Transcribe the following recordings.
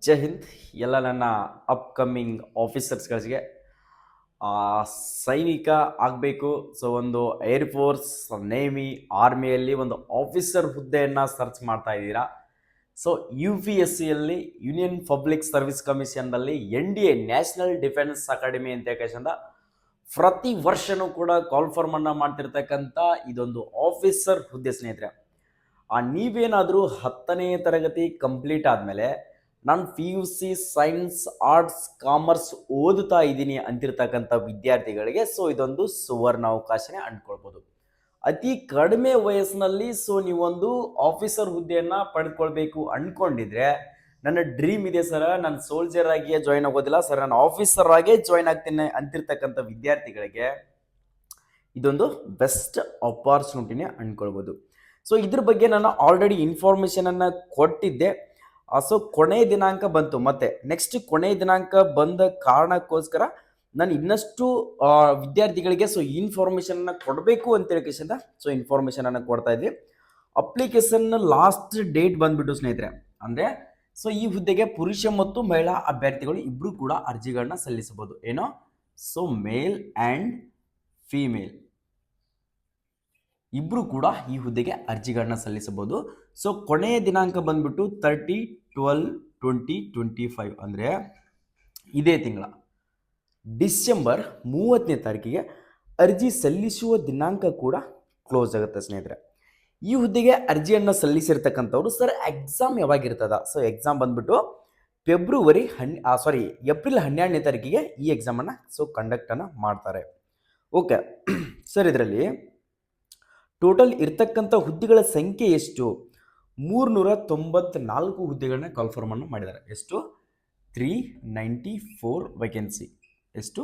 ಜೈ ಹಿಂದ್ ಎಲ್ಲ ನನ್ನ ಅಪ್ಕಮಿಂಗ್ ಆಫೀಸರ್ಸ್ಗಳಿಗೆ ಸೈನಿಕ ಆಗಬೇಕು. ಸೊ ಒಂದು ಏರ್ಫೋರ್ಸ್, ನೇವಿ, ಆರ್ಮಿಯಲ್ಲಿ ಒಂದು ಆಫೀಸರ್ ಹುದ್ದೆಯನ್ನು ಸರ್ಚ್ ಮಾಡ್ತಾ ಇದ್ದೀರಾ. ಸೊ UPSCಯಲ್ಲಿ ಯೂನಿಯನ್ ಪಬ್ಲಿಕ್ ಸರ್ವಿಸ್ ಕಮಿಷನ್ನಲ್ಲಿ NDA ನ್ಯಾಷನಲ್ ಡಿಫೆನ್ಸ್ ಅಕಾಡೆಮಿ ಅಂತ ಕೇಳಿಸಿಂದ ಪ್ರತಿ ವರ್ಷನೂ ಕೂಡ ಕಾಲ್ ಫಾರ್ಮನ್ನು ಮಾಡ್ತಿರ್ತಕ್ಕಂಥ ಇದೊಂದು ಆಫೀಸರ್ ಹುದ್ದೆ ಸ್ನೇಹಿತರೆ. ನೀವೇನಾದರೂ 10ನೇ ತರಗತಿ ಕಂಪ್ಲೀಟ್ ಆದಮೇಲೆ ನಾನು PUC ಸೈನ್ಸ್, ಆರ್ಟ್ಸ್, ಕಾಮರ್ಸ್ ಓದುತ್ತಾ ಇದ್ದೀನಿ ಅಂತಿರ್ತಕ್ಕಂಥ ವಿದ್ಯಾರ್ಥಿಗಳಿಗೆ ಸೊ ಇದೊಂದು ಸುವರ್ಣ ಅವಕಾಶನೇ ಅಂದ್ಕೊಳ್ಬೋದು. ಅತಿ ಕಡಿಮೆ ವಯಸ್ಸಿನಲ್ಲಿ ಸೊ ನೀವೊಂದು ಆಫೀಸರ್ ಹುದ್ದೆಯನ್ನು ಪಡೆದುಕೊಳ್ಬೇಕು ಅಂದ್ಕೊಂಡಿದ್ರೆ ನನ್ನ ಡ್ರೀಮ್ ಇದೆ ಸರ್, ನಾನು ಸೋಲ್ಜರ್ ಆಗಿಯೇ ಜಾಯ್ನ್ ಆಗೋದಿಲ್ಲ ಸರ್, ನಾನು ಆಫೀಸರ್ ಆಗೇ ಜಾಯ್ನ್ ಆಗ್ತೀನಿ ಅಂತಿರ್ತಕ್ಕಂಥ ವಿದ್ಯಾರ್ಥಿಗಳಿಗೆ ಇದೊಂದು ಬೆಸ್ಟ್ ಆಪರ್ಚುನಿಟಿನೇ ಅಂದ್ಕೊಳ್ಬೋದು. ಸೊ ಇದ್ರ ಬಗ್ಗೆ ನಾನು ಆಲ್ರೆಡಿ ಇನ್ಫಾರ್ಮೇಷನನ್ನು ಕೊಟ್ಟಿದ್ದೆ. ಸೊ ಕೊನೆಯ ದಿನಾಂಕ ಬಂತು, ಮತ್ತೆ ನೆಕ್ಸ್ಟ್ ಕೊನೆಯ ದಿನಾಂಕ ಬಂದ ಕಾರಣಕ್ಕೋಸ್ಕರ ನಾನು ಇನ್ನಷ್ಟು ವಿದ್ಯಾರ್ಥಿಗಳಿಗೆ ಸೊ ಇನ್ಫಾರ್ಮೇಷನನ್ನು ಕೊಡಬೇಕು ಅಂತ ಹೇಳಿಕೆಸಿಂದ ಸೊ ಇನ್ಫಾರ್ಮೇಷನನ್ನು ಕೊಡ್ತಾ ಇದ್ವಿ. ಅಪ್ಲಿಕೇಶನ್ ಲಾಸ್ಟ್ ಡೇಟ್ ಬಂದ್ಬಿಟ್ಟು ಸ್ನೇಹಿತರೆ, ಅಂದರೆ ಸೊ ಈ ಹುದ್ದೆಗೆ ಪುರುಷ ಮತ್ತು ಮಹಿಳಾ ಅಭ್ಯರ್ಥಿಗಳು ಇಬ್ಬರು ಕೂಡ ಅರ್ಜಿಗಳನ್ನ ಸಲ್ಲಿಸಬಹುದು. ಏನೋ ಸೊ ಮೇಲ್ ಆ್ಯಂಡ್ ಫೀಮೇಲ್ ಇಬ್ಬರು ಕೂಡ ಈ ಹುದ್ದೆಗೆ ಅರ್ಜಿಗಳನ್ನ ಸಲ್ಲಿಸಬಹುದು. ಸೊ ಕೊನೆಯ ದಿನಾಂಕ ಬಂದ್ಬಿಟ್ಟು 30/12/2025 ಅಂದರೆ ಇದೇ ತಿಂಗಳ ಡಿಸೆಂಬರ್ 30ನೇ ತಾರೀಕಿಗೆ ಅರ್ಜಿ ಸಲ್ಲಿಸುವ ದಿನಾಂಕ ಕೂಡ ಕ್ಲೋಸ್ ಆಗುತ್ತೆ ಸ್ನೇಹಿತರೆ. ಈ ಹುದ್ದೆಗೆ ಅರ್ಜಿಯನ್ನು ಸಲ್ಲಿಸಿರ್ತಕ್ಕಂಥವ್ರು ಸರ್ ಎಕ್ಸಾಮ್ ಯಾವಾಗಿರ್ತದ? ಸೊ ಎಕ್ಸಾಮ್ ಬಂದ್ಬಿಟ್ಟು ಏಪ್ರಿಲ್ 12ನೇ ತಾರೀಕಿಗೆ ಈ ಎಕ್ಸಾಮನ್ನು ಸೊ ಕಂಡಕ್ಟನ್ನು ಮಾಡ್ತಾರೆ. ಓಕೆ ಸರ್, ಇದರಲ್ಲಿ ಟೋಟಲ್ ಇರ್ತಕ್ಕಂಥ ಹುದ್ದೆಗಳ ಸಂಖ್ಯೆ ಎಷ್ಟು? 394 ಹುದ್ದೆಗಳನ್ನ ಕಾಲ್ಫಾರ್ಮನ್ನು ಮಾಡಿದ್ದಾರೆ. ಎಷ್ಟು? 394 ವೇಕೆನ್ಸಿ. ಎಷ್ಟು?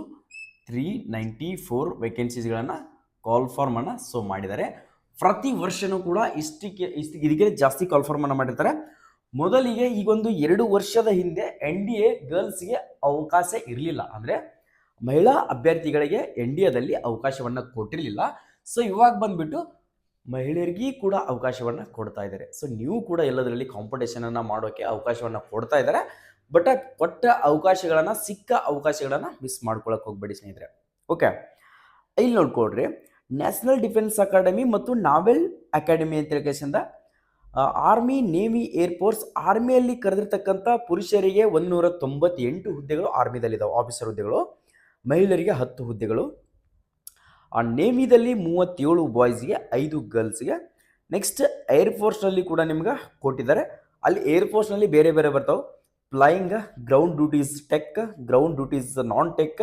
394 ವೇಕೆನ್ಸೀಸ್ಗಳನ್ನು ಕಾಲ್ಫಾರ್ಮನ್ನು ಸೊ ಮಾಡಿದ್ದಾರೆ. ಪ್ರತಿ ವರ್ಷನೂ ಕೂಡ ಇದಕ್ಕೆ ಜಾಸ್ತಿ ಕಾಲ್ಫಾರ್ಮನ್ನು ಮಾಡಿರ್ತಾರೆ. ಮೊದಲಿಗೆ ಈಗೊಂದು 2 ವರ್ಷದ ಹಿಂದೆ NDA ಗರ್ಲ್ಸ್ಗೆ ಅವಕಾಶ ಇರಲಿಲ್ಲ, ಅಂದರೆ ಮಹಿಳಾ ಅಭ್ಯರ್ಥಿಗಳಿಗೆ NDAದಲ್ಲಿ ಅವಕಾಶವನ್ನು ಕೊಟ್ಟಿರಲಿಲ್ಲ. ಸೊ ಇವಾಗ ಬಂದ್ಬಿಟ್ಟು ಮಹಿಳೆಯರಿಗೂ ಕೂಡ ಅವಕಾಶವನ್ನು ಕೊಡ್ತಾ ಇದ್ದಾರೆ. ಸೊ ನೀವು ಕೂಡ ಎಲ್ಲದರಲ್ಲಿ ಕಾಂಪಿಟೇಷನನ್ನು ಮಾಡೋಕ್ಕೆ ಅವಕಾಶವನ್ನು ಕೊಡ್ತಾ ಇದ್ದಾರೆ. ಬಟ್ ಕೊಟ್ಟ ಅವಕಾಶಗಳನ್ನು, ಸಿಕ್ಕ ಅವಕಾಶಗಳನ್ನು ಮಿಸ್ ಮಾಡ್ಕೊಳಕ್ಕೆ ಹೋಗ್ಬೇಡಿ ಸ್ನೇಹಿತರೆ. ಓಕೆ, ಇಲ್ಲಿ ನೋಡ್ಕೊಡ್ರಿ, ನ್ಯಾಷನಲ್ ಡಿಫೆನ್ಸ್ ಅಕಾಡೆಮಿ ಮತ್ತು ನಾವೆಲ್ ಅಕಾಡೆಮಿ ಅಂತ ಹೇಳಿಕೆಸಿಂದ ಆರ್ಮಿ, ನೇವಿ, ಏರ್ಫೋರ್ಸ್, ಆರ್ಮಿಯಲ್ಲಿ ಕರೆದಿರ್ತಕ್ಕಂಥ ಪುರುಷರಿಗೆ 198 ಹುದ್ದೆಗಳು ಆರ್ಮಿದಲ್ಲಿದ್ದಾವೆ, ಆಫೀಸರ್ ಹುದ್ದೆಗಳು. ಮಹಿಳೆಯರಿಗೆ 10 ಹುದ್ದೆಗಳು. ನೇವಿದಲ್ಲಿ 37 ಬಾಯ್ಸ್ಗೆ, 5 ಗರ್ಲ್ಸ್ಗೆ. ನೆಕ್ಸ್ಟ್ ಏರ್ಫೋರ್ಸ್ನಲ್ಲಿ ಕೂಡ ನಿಮ್ಗೆ ಕೊಟ್ಟಿದ್ದಾರೆ. ಅಲ್ಲಿ ಏರ್ಫೋರ್ಸ್ನಲ್ಲಿ ಬೇರೆ ಬೇರೆ ಬರ್ತಾವೆ. Flying, ground duties tech, ground duties non tech.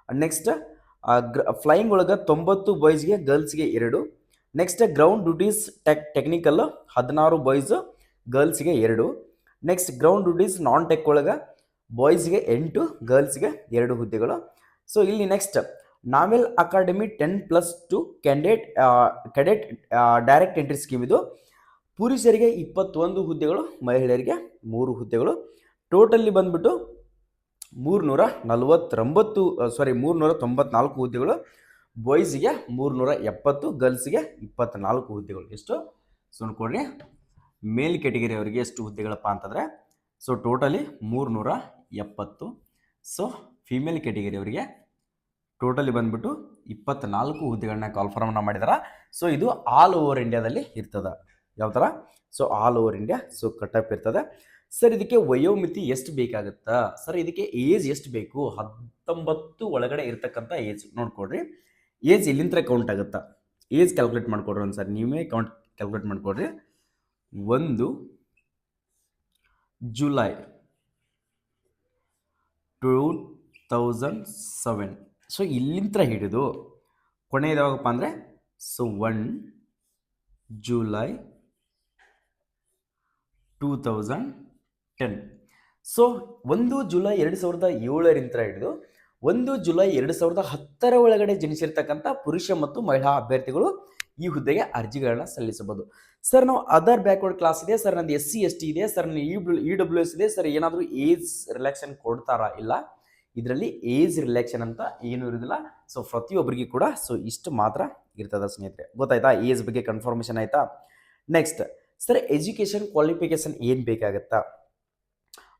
Next flying ಒಳಗೆ 90 ಬಾಯ್ಸ್ಗೆ, ಗರ್ಲ್ಸ್ಗೆ 2. Next ground duties technical 16 boys, ಗರ್ಲ್ಸ್ಗೆ 2. Next ground duties non tech ಒಳಗೆ ಬಾಯ್ಸ್ಗೆ 8, ಗರ್ಲ್ಸ್ಗೆ 2 ಹುದ್ದೆಗಳು. ಸೊ ಇಲ್ಲಿ next naval academy 10+2 cadet direct entry scheme. ಇದು ಪುರುಷರಿಗೆ 21 ಹುದ್ದೆಗಳು, ಮಹಿಳೆಯರಿಗೆ 3 ಹುದ್ದೆಗಳು. ಟೋಟಲ್ಲಿ ಬಂದ್ಬಿಟ್ಟು 394 ಹುದ್ದೆಗಳು. ಬಾಯ್ಸ್ಗೆ 370, ಗರ್ಲ್ಸ್ಗೆ 24 ಹುದ್ದೆಗಳು. ಎಷ್ಟು? ಸೊ ನೋಡ್ಕೊಡ್ರಿ, ಮೇಲ್ ಕ್ಯಾಟಗರಿ ಅವರಿಗೆ ಎಷ್ಟು ಹುದ್ದೆಗಳಪ್ಪ ಅಂತಂದರೆ so totally 370. So female category ಅವರಿಗೆ ಟೋಟಲಿ ಬಂದ್ಬಿಟ್ಟು 24 ಹುದ್ದೆಗಳನ್ನ ಕಾಲ್ಫಾರ್ಮನ್ನು ಮಾಡಿದಾರೆ. ಸೊ ಇದು ಆಲ್ ಓವರ್ ಇಂಡಿಯಾದಲ್ಲಿ ಇರ್ತದೆ. ಯಾವ ಥರ? So all over India so cut off ಇರ್ತದೆ. ಸರ್ ಇದಕ್ಕೆ ವಯೋಮಿತಿ ಎಷ್ಟು ಬೇಕಾಗುತ್ತಾ? ಸರ್ ಇದಕ್ಕೆ ಏಜ್ ಎಷ್ಟು ಬೇಕು? 19 ಒಳಗಡೆ ಇರ್ತಕ್ಕಂಥ ಏಜ್ ನೋಡ್ಕೊಡ್ರಿ. ಏಜ್ ಇಲ್ಲಿಂದ ಕೌಂಟ್ ಆಗುತ್ತಾ? ಏಜ್ ಕ್ಯಾಲ್ಕುಲೇಟ್ ಮಾಡ್ಕೊಡ್ರಿ ಒಂದು ಸರ್, ನೀವೇ ಕ್ಯಾಲ್ಕುಲೇಟ್ ಮಾಡ್ಕೊಡ್ರಿ. 1 ಜುಲೈ 2007. ಸೊ ಇಲ್ಲಿಂದ ಹಿಡಿದು ಕೊನೆಯದು ಯಾವಾಗಪ್ಪ ಅಂದರೆ ಸೊ 1 ಜುಲೈ 2010. ಸೊ 1 ಜುಲೈ 2007ರಿಂದ ಹಿಡಿದು 1 ಜುಲೈ 2010 ಒಳಗಡೆ ಜನಿಸಿರ್ತಕ್ಕಂಥ ಪುರುಷ ಮತ್ತು ಮಹಿಳಾ ಅಭ್ಯರ್ಥಿಗಳು ಈ ಹುದ್ದೆಗೆ ಅರ್ಜಿಗಳನ್ನ ಸಲ್ಲಿಸಬಹುದು. ಸರ್ ನಾವು ಅದರ್ ಬ್ಯಾಕ್ವರ್ಡ್ ಕ್ಲಾಸ್ ಇದೆ ಸರ್, ನಂದು SC ST ಇದೆ ಸರ್, EWS ಇದೆ ಸರ್, ಏನಾದರೂ ಏಜ್ ರಿಲ್ಯಾಕ್ಸೇಷನ್ ಕೊಡ್ತಾರಾ? ಇಲ್ಲ, ಇದರಲ್ಲಿ ಏಜ್ ರಿಲ್ಯಾಕ್ಸೇಷನ್ ಅಂತ ಏನೂ ಇರೋದಿಲ್ಲ. ಸೊ ಪ್ರತಿಯೊಬ್ಬರಿಗೂ ಕೂಡ ಸೊ ಇಷ್ಟು ಮಾತ್ರ ಇರ್ತದೆ ಸ್ನೇಹಿತರೆ. ಗೊತ್ತಾಯ್ತಾ? ಏಜ್ ಬಗ್ಗೆ ಕನ್ಫರ್ಮೇಷನ್ ಆಯಿತಾ? ನೆಕ್ಸ್ಟ್ ಸರ್, ಎಜುಕೇಷನ್ ಕ್ವಾಲಿಫಿಕೇಷನ್ ಏನು ಬೇಕಾಗುತ್ತಾ?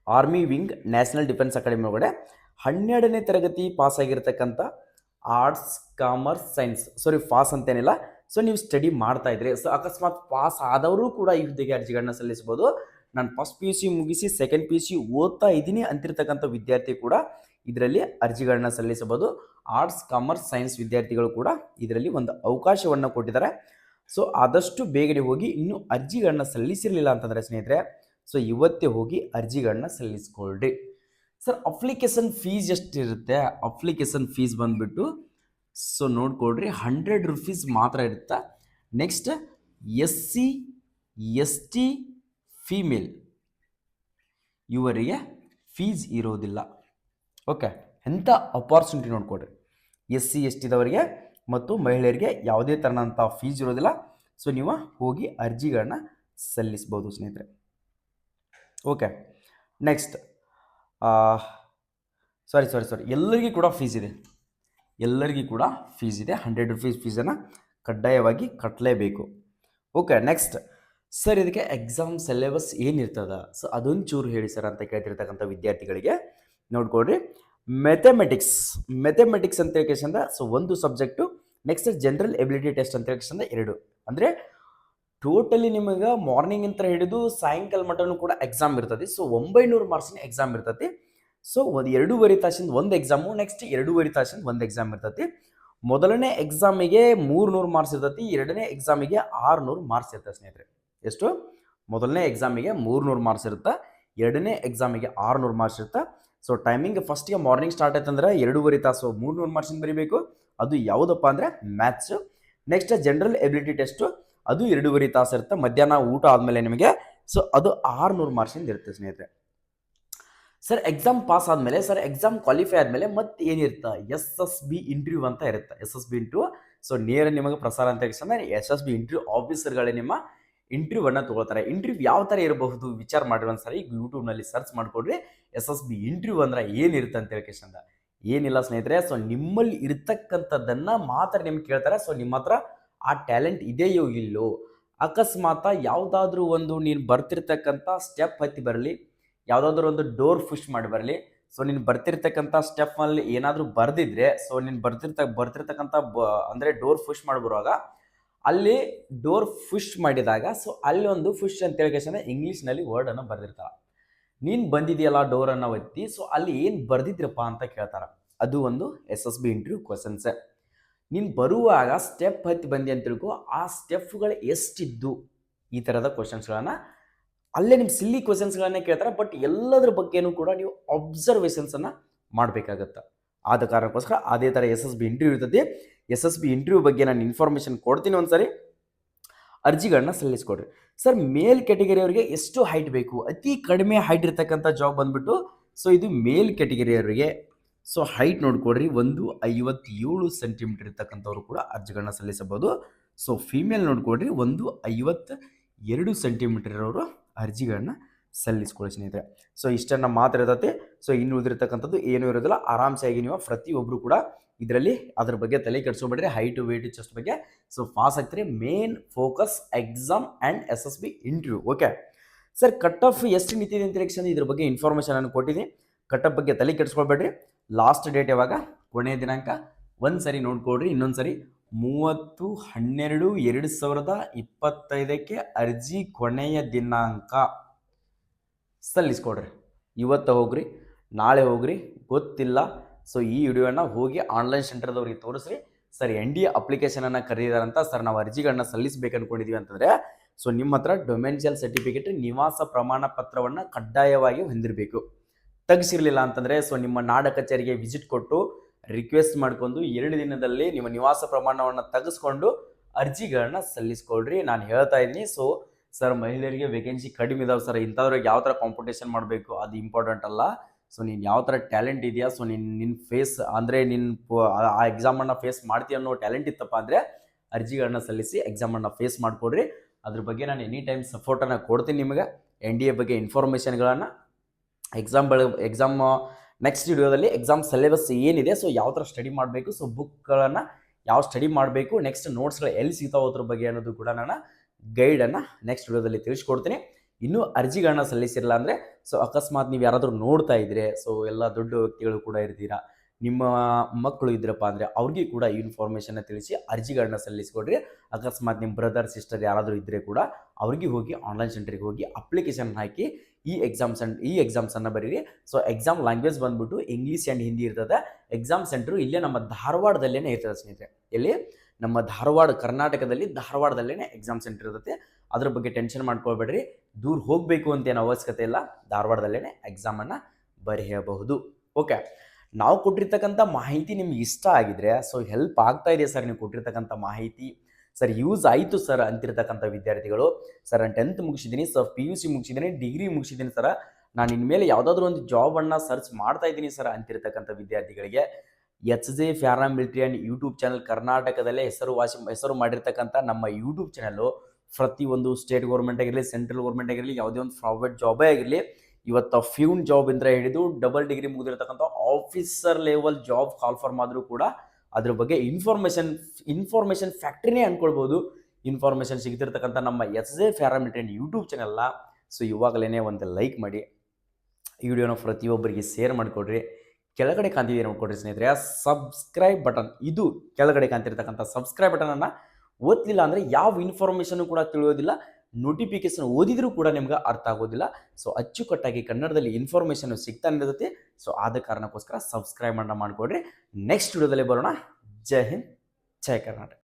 Army wing national defence academy ಒಳಗಡೆ 12ನೇ ತರಗತಿ ಪಾಸ್ ಆಗಿರ್ತಕ್ಕಂಥ ಆರ್ಟ್ಸ್ ಕಾಮರ್ಸ್ ಸೈನ್ಸ್ ಪಾಸ್ ಅಂತೇನಿಲ್ಲ. ಸೊ ನೀವು ಸ್ಟಡಿ ಮಾಡ್ತಾ ಇದ್ರಿ, ಸೊ ಅಕಸ್ಮಾತ್ ಪಾಸ್ ಆದವರು ಕೂಡ ಈ ಹುದ್ದೆಗೆ ಅರ್ಜಿಗಳನ್ನ ಸಲ್ಲಿಸಬಹುದು. ನಾನು ಫಸ್ಟ್ ಪಿ ಯು ಸಿ ಮುಗಿಸಿ ಸೆಕೆಂಡ್ ಪಿ ಯು ಸಿ ಓದ್ತಾ ಇದ್ದೀನಿ ಅಂತಿರ್ತಕ್ಕಂಥ ವಿದ್ಯಾರ್ಥಿ ಕೂಡ ಇದರಲ್ಲಿ ಅರ್ಜಿಗಳನ್ನ ಸಲ್ಲಿಸಬಹುದು. ಆರ್ಟ್ಸ್ ಕಾಮರ್ಸ್ ಸೈನ್ಸ್ ವಿದ್ಯಾರ್ಥಿಗಳು ಕೂಡ ಇದರಲ್ಲಿ ಒಂದು ಅವಕಾಶವನ್ನು ಕೊಟ್ಟಿದ್ದಾರೆ. ಸೊ ಆದಷ್ಟು ಬೇಗನೆ ಹೋಗಿ ಇನ್ನೂ ಅರ್ಜಿಗಳನ್ನ ಸಲ್ಲಿಸಿರಲಿಲ್ಲ ಅಂತಂದರೆ ಸ್ನೇಹಿತರೆ, ಸೊ ಇವತ್ತೇ ಹೋಗಿ ಅರ್ಜಿಗಳನ್ನ ಸಲ್ಲಿಸ್ಕೊಳ್ರಿ. ಸರ್ ಅಪ್ಲಿಕೇಶನ್ ಫೀಸ್ ಎಷ್ಟಿರುತ್ತೆ? ಅಪ್ಲಿಕೇಶನ್ ಫೀಸ್ ಬಂದುಬಿಟ್ಟು ಸೊ ನೋಡ್ಕೊಳ್ರಿ 100 ರೂಪೀಸ್ ಮಾತ್ರ ಇರುತ್ತೆ. ನೆಕ್ಸ್ಟ್ SC ST ಫೀಮೇಲ್ ಇವರಿಗೆ ಫೀಸ್ ಇರೋದಿಲ್ಲ. ಓಕೆ, ಎಂಥ ಅಪಾರ್ಚುನಿಟಿ ನೋಡ್ಕೊಡ್ರಿ. SC ST ದವರಿಗೆ ಮತ್ತು ಮಹಿಳೆಯರಿಗೆ ಯಾವುದೇ ಥರನಂಥ ಫೀಸ್ ಇರೋದಿಲ್ಲ. ಸೊ ನೀವು ಹೋಗಿ ಅರ್ಜಿಗಳನ್ನ ಸಲ್ಲಿಸ್ಬೋದು ಸ್ನೇಹಿತರೆ. ಓಕೆ, ನೆಕ್ಸ್ಟ್ ಸಾರಿ ಎಲ್ಲರಿಗೂ ಕೂಡ ಫೀಸ್ ಇದೆ. ಎಲ್ಲರಿಗೂ ಕೂಡ ಫೀಸ್ ಇದೆ. 100 ರೂಪೀಸ್ ಫೀಸನ್ನು ಕಡ್ಡಾಯವಾಗಿ ಕಟ್ಟಲೇಬೇಕು. ಓಕೆ, ನೆಕ್ಸ್ಟ್ ಸರ್ ಇದಕ್ಕೆ ಎಕ್ಸಾಮ್ ಸಿಲೆಬಸ್ ಏನಿರ್ತದ? ಸೊ ಅದೊಂದು ಚೂರು ಹೇಳಿ ಸರ್ ಅಂತ ಕೇಳ್ತಿರ್ತಕ್ಕಂಥ ವಿದ್ಯಾರ್ಥಿಗಳಿಗೆ ನೋಡ್ಕೊಡ್ರಿ. ಮೆಥಮೆಟಿಕ್ಸ್ ಅಂತ ಹೇಳ್ಕೇಶಂದ ಸೊ ಒಂದು subject. Next general ability test ಅಂತ ಹೇಳ್ಕೇಶಂದ 2. ಅಂದರೆ ಟೋಟಲಿ ನಿಮಗೆ ಮಾರ್ನಿಂಗ್ ಅಂತ ಹಿಡಿದು ಸಾಯಂಕಾಲ ಮಟ್ಟನೂ ಕೂಡ ಎಕ್ಸಾಮ್ ಇರ್ತದೆ. ಸೊ 900 ಮಾರ್ಕ್ಸಿನ ಎಕ್ಸಾಮ್ ಇರ್ತೈತಿ. ಸೊ 2.5 ತಾಸಿಂದ ಒಂದು ಎಕ್ಸಾಮು, ನೆಕ್ಸ್ಟ್ 2.5 ತಾಸಿಂದ ಒಂದು ಎಕ್ಸಾಮ್ ಇರ್ತೈತಿ. ಮೊದಲನೇ ಎಕ್ಸಾಮಿಗೆ 300 ಮಾರ್ಕ್ಸ್ ಇರ್ತೈತಿ, ಎರಡನೇ ಎಕ್ಸಾಮಿಗೆ 600 ಮಾರ್ಕ್ಸ್ ಇರ್ತದೆ ಸ್ನೇಹಿತರೆ. ಎಷ್ಟು? ಮೊದಲನೇ ಎಕ್ಸಾಮಿಗೆ 300 ಮಾರ್ಕ್ಸ್ ಇರುತ್ತೆ, ಎರಡನೇ ಎಕ್ಸಾಮಿಗೆ 600 ಮಾರ್ಕ್ಸ್ ಇರುತ್ತೆ. ಸೊ ಟೈಮಿಂಗ್ ಫಸ್ಟ್ಗೆ ಮಾರ್ನಿಂಗ್ ಸ್ಟಾರ್ಟ್ ಆಯ್ತಂದ್ರೆ 2.5 ತಾಸು 300 ಮಾರ್ಕ್ಸಿಂದ ಬರೀಬೇಕು. ಅದು ಯಾವುದಪ್ಪ ಅಂದರೆ maths. Next general ability test, ಅದು 2.5 ತಾಸು ಇರುತ್ತೆ, ಮಧ್ಯಾಹ್ನ ಊಟ ಆದಮೇಲೆ ನಿಮಗೆ. ಸೊ ಅದು 600 ಮಾರ್ಕ್ಸಿಂದ ಇರುತ್ತೆ ಸ್ನೇಹಿತರೆ. ಸರ್ ಎಕ್ಸಾಮ್ ಪಾಸ್ ಆದಮೇಲೆ, ಸರ್ ಎಕ್ಸಾಮ್ ಕ್ವಾಲಿಫೈ ಆದಮೇಲೆ ಮತ್ತೆ ಏನಿರುತ್ತೆ? SSB ಇಂಟರ್ವ್ಯೂ ಅಂತ ಇರುತ್ತೆ. SSB ಇಂಟರ್ವ್ಯೂ ಸೊ ನೇರ ನಿಮಗೆ ಪ್ರಸಾರ ಅಂತ ಹೇಳಿದ್ರೆ SSB ಇಂಟರ್ವ್ಯೂ ಆಫೀಸರ್ಗಳೇ ನಿಮ್ಮ ಇಂಟರ್ವ್ಯೂವನ್ನು ತೊಗೊಳ್ತಾರೆ. ಇಂಟರ್ವ್ಯೂ ಯಾವ ಥರ ಇರಬಹುದು ವಿಚಾರ ಮಾಡಿ ಒಂದ್ಸರಿ ಯೂಟ್ಯೂಬ್ನಲ್ಲಿ ಸರ್ಚ್ ಮಾಡಿಕೊಡ್ರಿ. SSB ಇಂಟರ್ವ್ಯೂ ಅಂದ್ರೆ ಏನಿರುತ್ತೆ ಅಂತ ಹೇಳ್ಕೇಶಂದ ಏನಿಲ್ಲ ಸ್ನೇಹಿತರೆ. ಸೊ ನಿಮ್ಮಲ್ಲಿ ಇರ್ತಕ್ಕಂಥದ್ದನ್ನು ಮಾತ್ರ ನಿಮ್ಗೆ ಕೇಳ್ತಾರೆ. ಸೊ ನಿಮ್ಮ ಹತ್ರ ಆ ಟ್ಯಾಲೆಂಟ್ ಇದೆಯೋ ಇಲ್ಲೋ, ಅಕಸ್ಮಾತ್ ಯಾವುದಾದ್ರೂ ಒಂದು ನೀನು ಬರ್ತಿರ್ತಕ್ಕಂಥ ಸ್ಟೆಪ್ ಹತ್ತಿ ಬರಲಿ, ಯಾವುದಾದ್ರೂ ಒಂದು ಡೋರ್ ಪುಷ್ ಮಾಡಿ ಬರಲಿ. ಸೊ ನೀನು ಬರ್ತಿರ್ತಕ್ಕಂಥ ಸ್ಟೆಪ್ನಲ್ಲಿ ಏನಾದರೂ ಬರೆದಿದ್ರೆ, ಸೊ ನೀನು ಬರ್ತಿರ್ತಕ್ಕಂಥ ಅಂದರೆ ಡೋರ್ ಪುಷ್ ಮಾಡಿ ಬರುವಾಗ ಅಲ್ಲಿ ಡೋರ್ ಪುಷ್ ಮಾಡಿದಾಗ ಸೊ ಅಲ್ಲಿ ಒಂದು ಪುಷ್ ಅಂತ ಹೇಳಿಕೇಶನ್ ಇಂಗ್ಲೀಷ್ನಲ್ಲಿ ವರ್ಡನ್ನು ಬರೆದಿರ್ತಾರೆ. ನೀನು ಬಂದಿದೆಯಲ್ಲ ಡೋರನ್ನು ಒತ್ತಿ, ಸೊ ಅಲ್ಲಿ ಏನು ಬರೆದಿದ್ರಪ್ಪ ಅಂತ ಕೇಳ್ತಾರೆ. ಅದು ಒಂದು SSB ಇಂಟರ್ವ್ಯೂ ಕ್ವಶನ್ಸೇ. ನೀನು ಬರುವಾಗ ಸ್ಟೆಪ್ ಹತ್ತಿ ಬಂದಿ ಅಂತ ತಿಳ್ಕೊ, ಆ ಸ್ಟೆಪ್ಗಳು ಎಷ್ಟಿದ್ದು ಈ ಥರದ ಕ್ವಶನ್ಸ್ಗಳನ್ನು ಅಲ್ಲೇ ನಿಮ್ಮ ಸಿಲ್ಲಿ ಕ್ವಶನ್ಸ್ಗಳನ್ನೇ ಕೇಳ್ತಾರೆ. ಬಟ್ ಎಲ್ಲದ್ರ ಬಗ್ಗೆನೂ ಕೂಡ ನೀವು ಅಬ್ಸರ್ವೇಷನ್ಸನ್ನು ಮಾಡಬೇಕಾಗತ್ತೆ. ಆದ ಕಾರಣಕ್ಕೋಸ್ಕರ ಅದೇ ಥರ SSB ಇಂಟರ್ವ್ಯೂ ಇರ್ತದೆ. SSB ಇಂಟರ್ವ್ಯೂ ಬಗ್ಗೆ ನಾನು ಇನ್ಫಾರ್ಮೇಷನ್ ಕೊಡ್ತೀನಿ, ಒಂದ್ಸರಿ ಅರ್ಜಿಗಳನ್ನ ಸಲ್ಲಿಸ್ಕೊಡ್ರಿ. ಸರ್ ಮೇಲ್ ಕ್ಯಾಟಗರಿಯವರಿಗೆ ಎಷ್ಟು ಹೈಟ್ ಬೇಕು? ಅತಿ ಕಡಿಮೆ ಹೈಟ್ ಇರ್ತಕ್ಕಂಥ ಜಾಬ್ ಬಂದ್ಬಿಟ್ಟು ಸೊ ಇದು ಮೇಲ್ ಕ್ಯಾಟಗರಿಯವರಿಗೆ. ಸೊ ಹೈಟ್ ನೋಡ್ಕೊಡ್ರಿ, 157 ಸೆಂಟಿಮೀಟರ್ ಇರ್ತಕ್ಕಂಥವ್ರು ಕೂಡ ಅರ್ಜಿಗಳನ್ನ ಸಲ್ಲಿಸಬಹುದು. ಸೊ ಫೀಮೇಲ್ ನೋಡ್ಕೊಡ್ರಿ, 152 ಸೆಂಟಿಮೀಟರ್ ಇರೋರು ಅರ್ಜಿಗಳನ್ನ ಸಲ್ಲಿಸ್ಕೊಳ್ಳಿ ಸ್ನೇಹಿತರೆ. ಸೊ ಇಷ್ಟನ್ನು ಮಾತ್ರ ಇರ್ತೈತಿ. ಸೊ ಇನ್ನು ಉಳಿದಿರ್ತಕ್ಕಂಥದ್ದು ಏನೂ ಇರೋದಿಲ್ಲ. ಆರಾಮ್ಸೆ ಆಗಿ ನೀವು ಪ್ರತಿಯೊಬ್ಬರು ಕೂಡ ಇದರಲ್ಲಿ ಅದ್ರ ಬಗ್ಗೆ ತಲೆ ಕೆಡಿಸ್ಕೊಬೇಡ್ರಿ. ಹೈಟು ವೇಟು ಚೆಸ್ಟ್ ಬಗ್ಗೆ ಸೊ ಪಾಸ್ ಆಗ್ತೀರಿ. Main focus exam and SSB interview. Okay sir, cut off ಎಷ್ಟು ನಿಂತಿದೆ ಅಂತ ಹೇಳಿ ಇದ್ರ ಬಗ್ಗೆ ಇನ್ಫಾರ್ಮೇಷನ್ ಅನ್ನು ಕೊಟ್ಟಿದ್ದೀನಿ. ಕಟ್ ಆಫ್ ಬಗ್ಗೆ ತಲೆ ಕೆಡಿಸ್ಕೊಳ್ಬೇಡ್ರಿ. ಲಾಸ್ಟ್ ಡೇಟ್ ಯಾವಾಗ? ಕೊನೆಯ ದಿನಾಂಕ ಒಂದು ಸರಿ ನೋಡ್ಕೊಡ್ರಿ. ಇನ್ನೊಂದು ಸರಿ 30/12/2025 ಅರ್ಜಿ ಕೊನೆಯ ದಿನಾಂಕ. ಸಲ್ಲಿಸ್ಕೊಡ್ರಿ. ಇವತ್ತು ಹೋಗ್ರಿ, ನಾಳೆ ಹೋಗ್ರಿ, ಗೊತ್ತಿಲ್ಲ. ಸೊ ಈ ವಿಡಿಯೋನ ಹೋಗಿ ಆನ್ಲೈನ್ ಸೆಂಟರ್ದವ್ರಿಗೆ ತೋರಿಸ್ರಿ. ಸರ್ NDA ಅಪ್ಲಿಕೇಶನನ್ನು ಕರೀದಾರಂತ, ಸರ್ ನಾವು ಅರ್ಜಿಗಳನ್ನ ಸಲ್ಲಿಸಬೇಕು ಅಂದ್ಕೊಂಡಿದ್ದೀವಿ ಅಂತಂದರೆ ಸೊ ನಿಮ್ಮ ಹತ್ರ ಡೊಮೆನ್ಷಿಯಲ್ ಸರ್ಟಿಫಿಕೇಟ್ ನಿವಾಸ ಪ್ರಮಾಣ ಪತ್ರವನ್ನು ಕಡ್ಡಾಯವಾಗಿ ಹೊಂದಿರಬೇಕು. ತೆಗೆಸಿರಲಿಲ್ಲ ಅಂತಂದರೆ ಸೊ ನಿಮ್ಮ ನಾಡ ಕಚೇರಿಗೆ ವಿಸಿಟ್ ಕೊಟ್ಟು ರಿಕ್ವೆಸ್ಟ್ ಮಾಡ್ಕೊಂಡು 2 ದಿನದಲ್ಲಿ ನಿಮ್ಮ ನಿವಾಸ ಪ್ರಮಾಣವನ್ನು ತೆಗೆಸ್ಕೊಂಡು ಅರ್ಜಿಗಳನ್ನ ಸಲ್ಲಿಸ್ಕೊಳ್ರಿ. ನಾನು ಹೇಳ್ತಾ ಇದ್ದೀನಿ. ಸೊ ಸರ್ ಮಹಿಳೆಯರಿಗೆ ವೇಕೆನ್ಸಿ ಕಡಿಮೆ ಇದಾವೆ ಸರ್, ಇಂಥವ್ರಿಗೆ ಯಾವ ಥರ ಕಾಂಪಿಟೇಷನ್ ಮಾಡಬೇಕು ಅದು ಇಂಪಾರ್ಟೆಂಟ್ ಅಲ್ಲ. ಸೊ ನೀನು ಯಾವ ಥರ ಟ್ಯಾಲೆಂಟ್ ಇದೆಯಾ, ಸೊ ನಿನ್ನ ಫೇಸ್ ಅಂದರೆ ಆ ಎಕ್ಸಾಮನ್ನು ಫೇಸ್ ಮಾಡ್ತೀಯ ಅನ್ನೋ ಟ್ಯಾಲೆಂಟ್ ಇತ್ತಪ್ಪ ಅಂದರೆ ಅರ್ಜಿಗಳನ್ನ ಸಲ್ಲಿಸಿ ಎಕ್ಸಾಮನ್ನು ಫೇಸ್ ಮಾಡಿಕೊಡ್ರಿ. ಅದ್ರ ಬಗ್ಗೆ ನಾನು ಎನಿ ಟೈಮ್ ಸಪೋರ್ಟನ್ನು ಕೊಡ್ತೀನಿ ನಿಮಗೆ. NDA ಬಗ್ಗೆ ಇನ್ಫಾರ್ಮೇಷನ್ಗಳನ್ನು ಎಕ್ಸಾಮ್ ನೆಕ್ಸ್ಟ್ ವಿಡಿಯೋದಲ್ಲಿ ಎಕ್ಸಾಮ್ ಸಿಲೆಬಸ್ ಏನಿದೆ, ಸೊ ಯಾವ ಥರ ಸ್ಟಡಿ ಮಾಡಬೇಕು, ಸೊ ಬುಕ್ಗಳನ್ನು ಯಾವ ಸ್ಟಡಿ ಮಾಡಬೇಕು, ನೆಕ್ಸ್ಟ್ ನೋಟ್ಸ್ಗಳು ಎಲ್ಲಿ ಸಿಗ್ತಾವೆ ಅದ್ರ ಬಗ್ಗೆ ಅನ್ನೋದು ಕೂಡ ನಾನು ಗೈಡನ್ನು ನೆಕ್ಸ್ಟ್ ವಿಡಿಯೋದಲ್ಲಿ ತಿಳಿಸ್ಕೊಡ್ತೀನಿ. ಇನ್ನೂ ಅರ್ಜಿಗಳನ್ನ ಸಲ್ಲಿಸಿರಲ್ಲ ಅಂದರೆ ಸೊ ಅಕಸ್ಮಾತ್ ನೀವು ಯಾರಾದರೂ ನೋಡ್ತಾ ಇದ್ರೆ ಸೊ ಎಲ್ಲ ದೊಡ್ಡ ವ್ಯಕ್ತಿಗಳು ಕೂಡ ಇರ್ತೀರಾ, ನಿಮ್ಮ ಮಕ್ಕಳು ಇದ್ರಪ್ಪ ಅಂದರೆ ಅವ್ರಿಗೆ ಕೂಡ ಈ ಇನ್ಫಾರ್ಮೇಷನ್ನ ತಿಳಿಸಿ ಅರ್ಜಿಗಳನ್ನ ಸಲ್ಲಿಸ್ಕೊಡ್ರಿ. ಅಕಸ್ಮಾತ್ ನಿಮ್ಮ ಬ್ರದರ್ ಸಿಸ್ಟರ್ ಯಾರಾದರೂ ಇದ್ದರೆ ಕೂಡ ಅವ್ರಿಗೆ ಹೋಗಿ ಆನ್ಲೈನ್ ಸೆಂಟ್ರಿಗೆ ಹೋಗಿ ಅಪ್ಲಿಕೇಶನ್ ಹಾಕಿ ಈ ಎಕ್ಸಾಮ್ಸನ್ನು ಬರೀರಿ. ಸೊ ಎಕ್ಸಾಮ್ ಲ್ಯಾಂಗ್ವೇಜ್ ಬಂದ್ಬಿಟ್ಟು ಇಂಗ್ಲೀಷ್ ಆ್ಯಂಡ್ ಹಿಂದಿ ಇರ್ತದೆ. ಎಕ್ಸಾಮ್ ಸೆಂಟ್ರು ಇಲ್ಲೇ ನಮ್ಮ ಧಾರವಾಡದಲ್ಲೇ ಇರ್ತದೆ ಸ್ನೇಹಿತರೆ. ಎಲ್ಲಿ ನಮ್ಮ ಧಾರವಾಡ, ಕರ್ನಾಟಕದಲ್ಲಿ ಧಾರವಾಡದಲ್ಲೇ ಎಕ್ಸಾಮ್ ಸೆಂಟರ್ ಇರುತ್ತೆ. ಅದ್ರ ಬಗ್ಗೆ ಟೆನ್ಷನ್ ಮಾಡ್ಕೊಳ್ಬೇಡ್ರಿ, ದೂರ ಹೋಗಬೇಕು ಅಂತೇನು ಅವಶ್ಯಕತೆ ಇಲ್ಲ, ಧಾರವಾಡದಲ್ಲೇ ಎಕ್ಸಾಮನ್ನು ಬರೆಯಬಹುದು. ಓಕೆ, ನಾವು ಕೊಟ್ಟಿರ್ತಕ್ಕಂಥ ಮಾಹಿತಿ ನಿಮ್ಗೆ ಇಷ್ಟ ಆಗಿದ್ರೆ ಸೊ ಹೆಲ್ಪ್ ಆಗ್ತಾ ಇದೆ ಸರ್ ನೀವು ಕೊಟ್ಟಿರ್ತಕ್ಕಂಥ ಮಾಹಿತಿ, ಸರ್ ಯೂಸ್ ಆಯಿತು ಸರ್ ಅಂತಿರ್ತಕ್ಕಂಥ ವಿದ್ಯಾರ್ಥಿಗಳು, ಸರ್ ನಾನು 10th ಮುಗಿಸಿದ್ದೀನಿ ಸರ್, PUC ಮುಗಿಸಿದ್ದೀನಿ, ಡಿಗ್ರಿ ಮುಗಿಸಿದ್ದೀನಿ ಸರ್, ನಾನು ಇನ್ಮೇಲೆ ಯಾವುದಾದ್ರೂ ಒಂದು ಜಾಬನ್ನು ಸರ್ಚ್ ಮಾಡ್ತಾ ಇದ್ದೀನಿ ಸರ್ ಅಂತಿರ್ತಕ್ಕಂಥ ವಿದ್ಯಾರ್ಥಿಗಳಿಗೆ HJ paramilitary and YouTube channel ಕರ್ನಾಟಕದಲ್ಲೇ ಹೆಸರು ಮಾಡಿರ್ತಕ್ಕಂಥ ನಮ್ಮ ಯೂಟ್ಯೂಬ್ ಚಾನಲ್ಲು ಪ್ರತಿಯೊಂದು ಸ್ಟೇಟ್ ಗೌರ್ಮೆಂಟ್ ಆಗಿರಲಿ, ಸೆಂಟ್ರಲ್ ಗೌರ್ಮೆಂಟ್ ಆಗಿರಲಿ, ಯಾವುದೇ ಒಂದು ಪ್ರೈವೇಟ್ ಜಾಬೇ ಆಗಿರಲಿ, ಇವತ್ತು ಫ್ಯೂನ್ ಜಾಬ್ ಅಂತ ಹಿಡಿದು ಡಬಲ್ ಡಿಗ್ರಿ ಮುಗಿದಿರ್ತಕ್ಕಂಥ officer level job call form ಆದರೂ ಕೂಡ ಅದ್ರ ಬಗ್ಗೆ ಇನ್ಫಾರ್ಮೇಷನ್ ಫ್ಯಾಕ್ಟ್ರಿನೇ ಅಂದ್ಕೊಳ್ಬೋದು. ಇನ್ಫಾರ್ಮೇಷನ್ ಸಿಗ್ತಿರ್ತಕ್ಕಂಥ ನಮ್ಮ HJ ಪ್ಯಾರಾಮಿಲಿಟರಿ ಆ್ಯಂಡ್ ಯೂಟ್ಯೂಬ್ ಚಾನಲ್ನ ಸೊ ಇವಾಗಲೇ ಒಂದು ಲೈಕ್ ಮಾಡಿ, ಈ ವಿಡಿಯೋನ ಪ್ರತಿಯೊಬ್ಬರಿಗೆ ಶೇರ್ ಮಾಡಿಕೊಡ್ರಿ. ಕೆಳಗಡೆ ಕಾಣ್ತಿದ್ದೀರಿ ನೋಡ್ಕೊಡ್ರಿ ಸ್ನೇಹಿತರೆ, ಸಬ್ಸ್ಕ್ರೈಬ್ ಬಟನ್, ಇದು ಕೆಳಗಡೆ ಕಾಣ್ತಿರ್ತಕ್ಕಂಥ ಸಬ್ಸ್ಕ್ರೈಬ್ ಬಟನನ್ನು ಓದಲಿಲ್ಲ ಅಂದರೆ ಯಾವ ಇನ್ಫಾರ್ಮೇಷನ್ ಕೂಡ ತಿಳಿಯೋದಿಲ್ಲ, ನೋಟಿಫಿಕೇಶನ್ ಓದಿದರೂ ಕೂಡ ನಿಮ್ಗೆ ಅರ್ಥ ಆಗೋದಿಲ್ಲ. ಸೊ ಅಚ್ಚುಕಟ್ಟಾಗಿ ಕನ್ನಡದಲ್ಲಿ ಇನ್ಫಾರ್ಮೇಷನ್ ಸಿಗ್ತಾನೆ ಇರುತ್ತೆ. ಸೊ ಆದ ಕಾರಣಕ್ಕೋಸ್ಕರ ಸಬ್ಸ್ಕ್ರೈಬ್ ಮಾಡ್ಕೊಡ್ರಿ. ನೆಕ್ಸ್ಟ್ ವಿಡಿಯೋದಲ್ಲಿ ಬರೋಣ. ಜೈ ಹಿಂದ್, ಜೈ ಕರ್ನಾಟಕ.